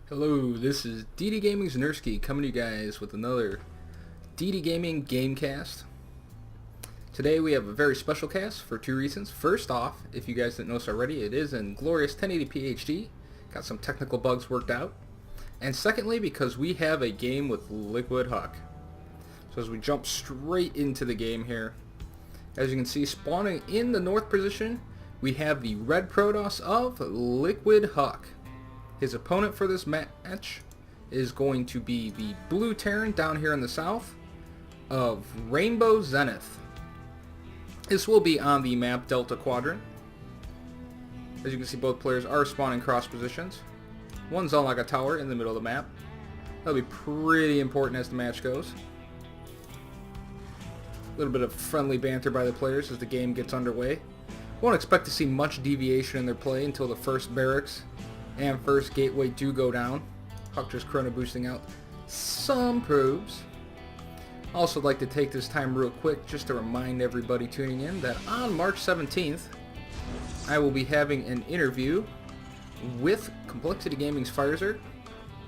Hello, this is DD Gaming's Nursky coming to you guys with another DD Gaming Gamecast. Today we have a very special cast for two reasons. First off, if you guys didn't notice already, it is in glorious 1080p HD. Got some technical bugs worked out. And secondly, because we have a game with Liquid Huck. So as we jump straight into the game here, as you can see, spawning in the north position, we have the red Protoss of Liquid Huck. His opponent for this match is going to be the blue Terran down here in the south of Rainbow Zenith. This will be on the map Delta Quadrant. As you can see, both players are spawning cross positions. One's on like a tower in the middle of the map. That'll be pretty important as the match goes. A little bit of friendly banter by the players as the game gets underway. Won't expect to see much deviation in their play until the first barracks and first gateway do go down. Huck just chrono boosting out some probes. Also like to take this time real quick just to remind everybody tuning in that on March 17th I will be having an interview with Complexity Gaming's Firezerg,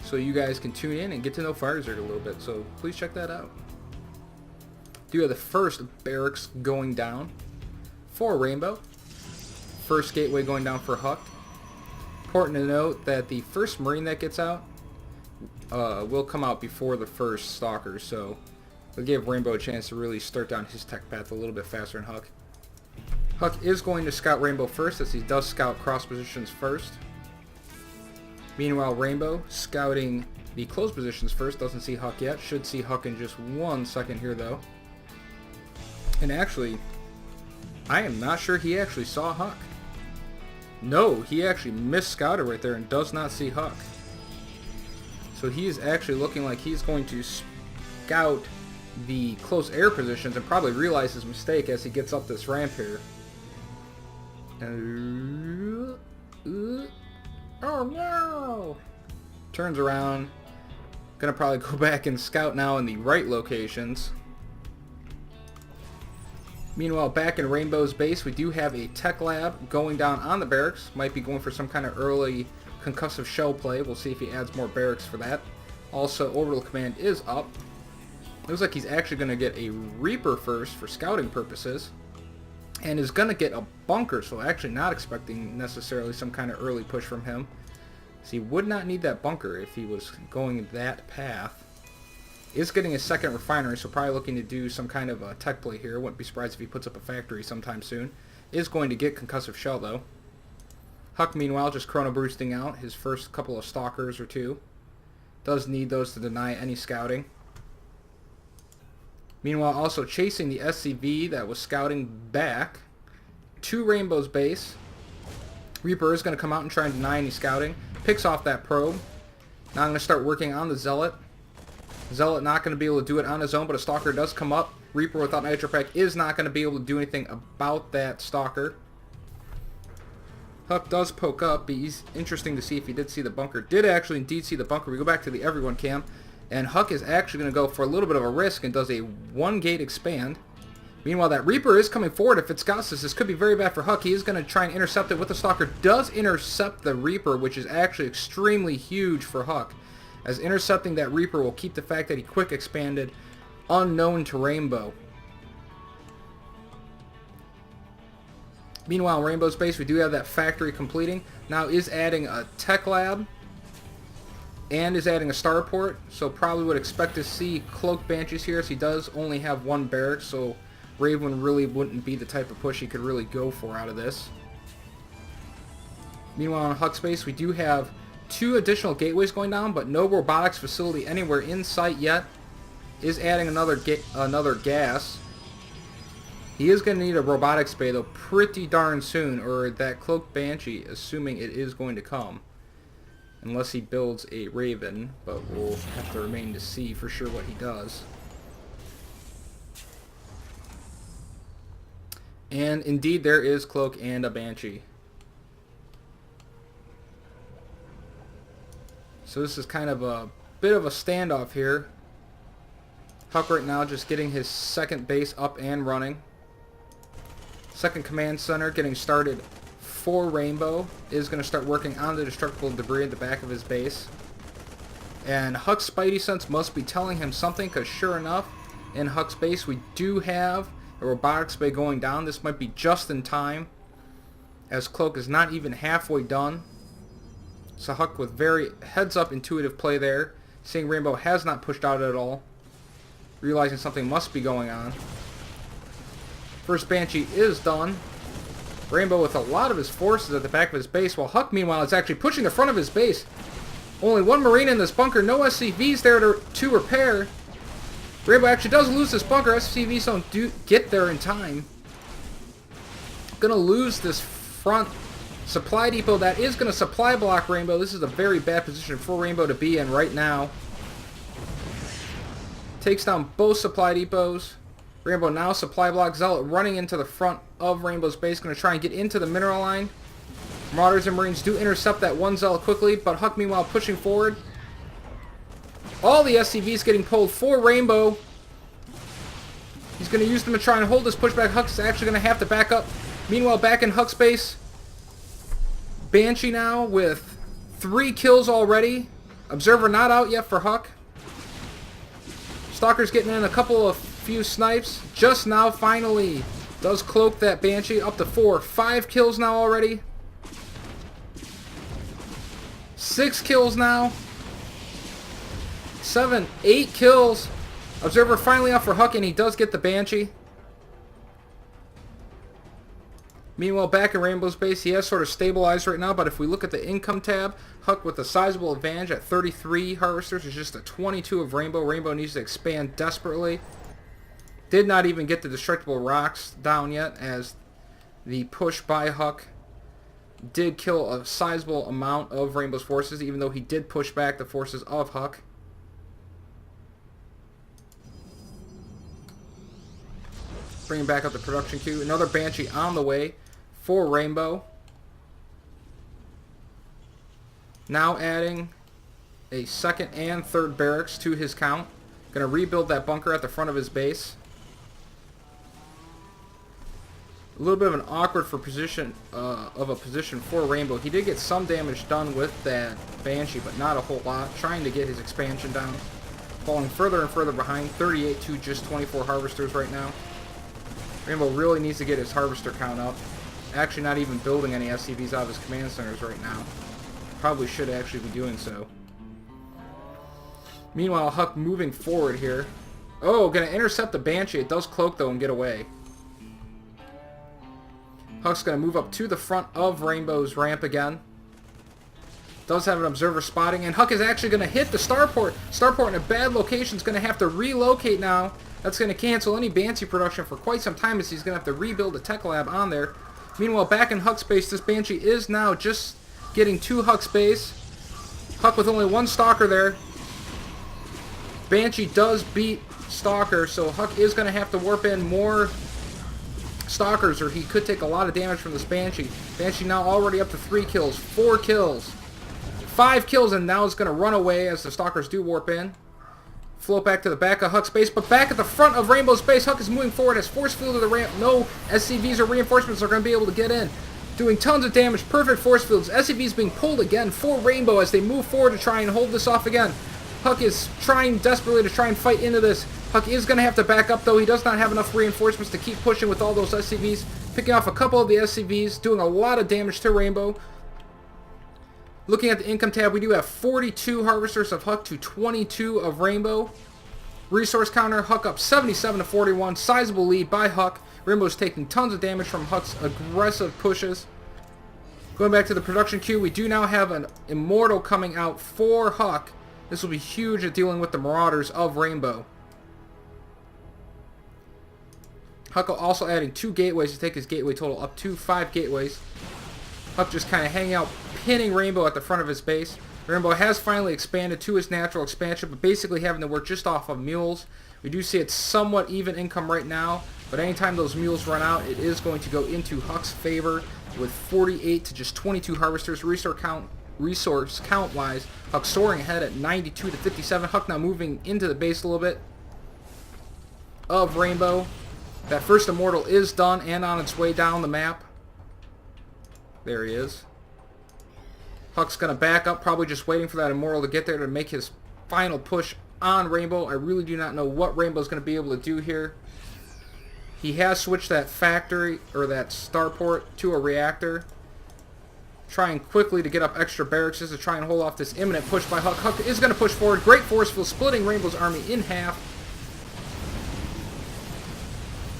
so you guys can tune in and get to know Firezerg a little bit, so please check that out. Do have the first barracks going down for Rainbow. First gateway going down for Huck. Important to note that the first Marine that gets out will come out before the first Stalker, so it'll give Rainbow a chance to really start down his tech path a little bit faster than Huck. Huck is going to scout Rainbow first, as he does scout cross positions first. Meanwhile, Rainbow scouting the close positions first, doesn't see Huck yet. Should see Huck in just 1 second here though. And actually, I am not sure he actually saw Huck. No, he actually misscouted right there and does not see Huck. So he is actually looking like he's going to scout the close air positions and probably realize his mistake as he gets up this ramp here. Oh no! Turns around. Gonna probably go back and scout now in the right locations. Meanwhile, back in Rainbow's base, we do have a tech lab going down on the barracks. Might be going for some kind of early concussive shell play. We'll see if he adds more barracks for that. Also, orbital command is up. Looks like he's actually going to get a Reaper first for scouting purposes. And is going to get a bunker, so actually not expecting necessarily some kind of early push from him. So he would not need that bunker if he was going that path. Is getting a second refinery, so probably looking to do some kind of a tech play here. Wouldn't be surprised if he puts up a factory sometime soon. Is going to get concussive shell though. Huck meanwhile just chrono boosting out his first couple of stalkers or two. Does need those to deny any scouting. Meanwhile also chasing the SCV that was scouting back to Rainbow's base. Reaper is going to come out and try and deny any scouting. Picks off that probe. Now I'm going to start working on the Zealot. Zealot not going to be able to do it on his own, but a Stalker does come up. Reaper without Nitro Pack is not going to be able to do anything about that Stalker. Huck does poke up, but he's interesting to see if he did see the bunker. Did actually indeed see the bunker. We go back to the everyone cam, and Huck is actually going to go for a little bit of a risk and does a 1-gate expand. Meanwhile, that Reaper is coming forward. If it scouts this could be very bad for Huck. He is going to try and intercept it with the Stalker. Does intercept the Reaper, which is actually extremely huge for Huck, as intercepting that Reaper will keep the fact that he quick expanded unknown to Rainbow. Meanwhile, in Rainbow's base, we do have that factory completing. Now is adding a tech lab and is adding a starport, so probably would expect to see Cloaked Banshees here, as he does only have 1 barrack, so Raven really wouldn't be the type of push he could really go for out of this. Meanwhile, in Huck's base, we do have 2 additional gateways going down, but no robotics facility anywhere in sight yet. Is adding another gas. He is going to need a robotics bay though pretty darn soon, or that Cloaked Banshee, assuming it is going to come. Unless he builds a Raven, but we'll have to remain to see for sure what he does. And indeed there is Cloak and a Banshee. So this is kind of a bit of a standoff here. Huck right now just getting his second base up and running. Second command center getting started for Rainbow. Is going to start working on the destructible debris at the back of his base. And Huck's Spidey sense must be telling him something, because sure enough, in Huck's base we do have a robotics bay going down. This might be just in time, as Cloak is not even halfway done. So Huck with very heads-up intuitive play there, seeing Rainbow has not pushed out at all, realizing something must be going on. First Banshee is done. Rainbow with a lot of his forces at the back of his base, while Huck, meanwhile, is actually pushing the front of his base. Only one Marine in this bunker, no SCVs there to repair. Rainbow actually does lose this bunker. SCVs don't get there in time. Gonna lose this front supply depot that is gonna supply block Rainbow. This is a very bad position for Rainbow to be in right now. Takes down both supply depots. Rainbow now supply block. Zealot running into the front of Rainbow's base. Gonna try and get into the mineral line. Marauders and Marines do intercept that one Zealot quickly, but Huck meanwhile pushing forward. All the SCVs getting pulled for Rainbow. He's going to use them to try and hold this pushback. Huck's actually going to have to back up. Meanwhile, back in Huck's base, Banshee now with 3 kills already. Observer not out yet for Huck. Stalker's getting in a few snipes. Just now, finally, does Cloak that Banshee up to 4. 5 kills now already. 6 kills now. 7, 8 kills. Observer finally out for Huck, and he does get the Banshee. Meanwhile, back in Rainbow's base, he has sort of stabilized right now, but if we look at the income tab, Huck with a sizable advantage at 33 harvesters is just a 22 of Rainbow. Rainbow needs to expand desperately. Did not even get the destructible rocks down yet, as the push by Huck did kill a sizable amount of Rainbow's forces, even though he did push back the forces of Huck. Bringing back up the production queue. Another Banshee on the way for Rainbow. Now adding a second and third barracks to his count. Going to rebuild that bunker at the front of his base. A little bit of an awkward position for Rainbow. He did get some damage done with that Banshee, but not a whole lot. Trying to get his expansion down. Falling further and further behind. 38 to just 24 harvesters right now. Rainbow really needs to get his harvester count up. Actually not even building any SCVs out of his command centers right now. Probably should actually be doing so. Meanwhile, Huck moving forward here. Oh, gonna intercept the Banshee. It does cloak though and get away. Huck's gonna move up to the front of Rainbow's ramp again. Does have an observer spotting, and Huck is actually gonna hit the starport. Starport in a bad location is gonna have to relocate now. That's going to cancel any Banshee production for quite some time, as he's going to have to rebuild a tech lab on there. Meanwhile, back in Huck's base, this Banshee is now just getting to Huck's base. Huck with only 1 Stalker there. Banshee does beat Stalker, so Huck is going to have to warp in more Stalkers, or he could take a lot of damage from this Banshee. Banshee now already up to 3 kills, 4 kills, 5 kills, and now it's going to run away as the Stalkers do warp in. Float back to the back of Huck's base, but back at the front of Rainbow's base, Huck is moving forward, has force field to the ramp. No SCVs or reinforcements are going to be able to get in. Doing tons of damage, perfect force fields. SCVs being pulled again for Rainbow as they move forward to try and hold this off again. Huck is trying desperately to try and fight into this. Huck is going to have to back up though. He does not have enough reinforcements to keep pushing with all those SCVs. Picking off a couple of the SCVs, doing a lot of damage to Rainbow. Looking at the income tab, we do have 42 harvesters of Huck to 22 of Rainbow. Resource counter, Huck up 77 to 41. Sizable lead by Huck. Rainbow's taking tons of damage from Huck's aggressive pushes. Going back to the production queue, we do now have an Immortal coming out for Huck. This will be huge at dealing with the Marauders of Rainbow. Huck also adding 2 gateways to take his gateway total up to 5 gateways. Huck just kind of hanging out, pinning Rainbow at the front of his base. Rainbow has finally expanded to his natural expansion, but basically having to work just off of mules. We do see it's somewhat even income right now, but anytime those mules run out, it is going to go into Huck's favor with 48 to just 22 harvesters. Resource count-wise, Huck soaring ahead at 92 to 57. Huck now moving into the base a little bit of Rainbow. That first Immortal is done and on its way down the map. There he is. Huck's going to back up, probably just waiting for that Immortal to get there to make his final push on Rainbow. I really do not know what Rainbow's going to be able to do here. He has switched that factory, or that starport, to a reactor. Trying quickly to get up extra barracks to try and hold off this imminent push by Huck. Huck is going to push forward. Great force field, splitting Rainbow's army in half.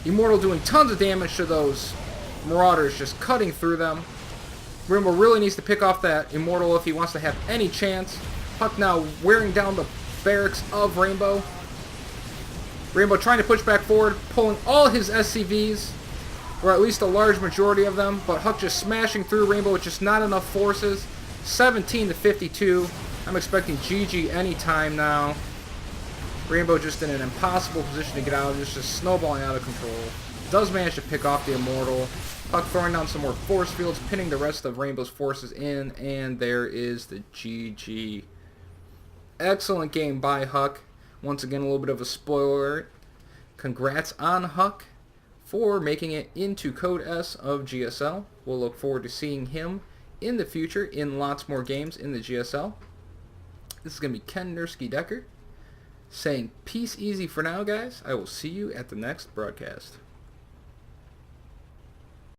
Immortal doing tons of damage to those Marauders, just cutting through them. Rainbow really needs to pick off that Immortal if he wants to have any chance. Huck now wearing down the barracks of Rainbow. Rainbow trying to push back forward, pulling all his SCVs, or at least a large majority of them, but Huck just smashing through Rainbow with just not enough forces. 17 to 52. I'm expecting GG anytime now. Rainbow just in an impossible position to get out, just snowballing out of control. Does manage to pick off the Immortal. Huck throwing down some more force fields, pinning the rest of Rainbow's forces in, and there is the GG. Excellent game by Huck. Once again, a little bit of a spoiler. Congrats on Huck for making it into Code S of GSL. We'll look forward to seeing him in the future in lots more games in the GSL. This is going to be Ken Nursky Decker saying peace easy for now, guys. I will see you at the next broadcast.